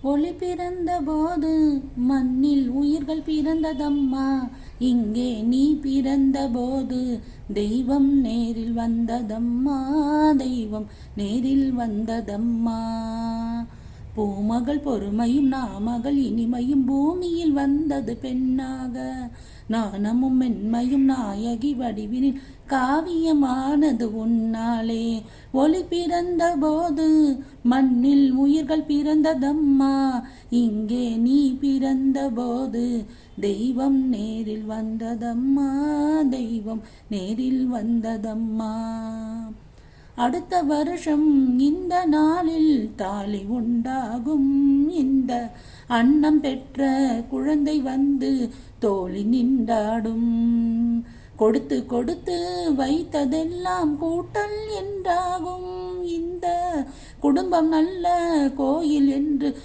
ஒளி பிறந்த போது மண்ணில் உயிர்கள் பிறந்ததம்மா. இங்கே நீ பிறந்த போது தெய்வம் நேரில் வந்ததம்மா. தெய்வம் நேரில் வந்ததம்மா. பூமகள் பொறுமையும் நாமகள் இனிமையும் பூமியில் வந்தது பெண்ணாக. நாணமும் மென்மையும் நாயகி வடிவினில் காவியமானது உன்னாலே. ஒளி பிறந்த போது மண்ணில் உயிர்கள் பிறந்ததம்மா. இங்கே நீ பிறந்த போது தெய்வம் நேரில் வந்ததம்மா. தெய்வம் நேரில் வந்ததம்மா. அடுத்த வருஷம் இந்த நாளில் தாலி உண்டாகும். இந்த அன்னம் பெற்ற குழந்தை வந்து தோழி நின்றாடும். கொடுத்து கொடுத்து வைத்ததெல்லாம் கூட்டல் என்றாகும். இந்த குடும்பம் நல்ல கோயில் என்று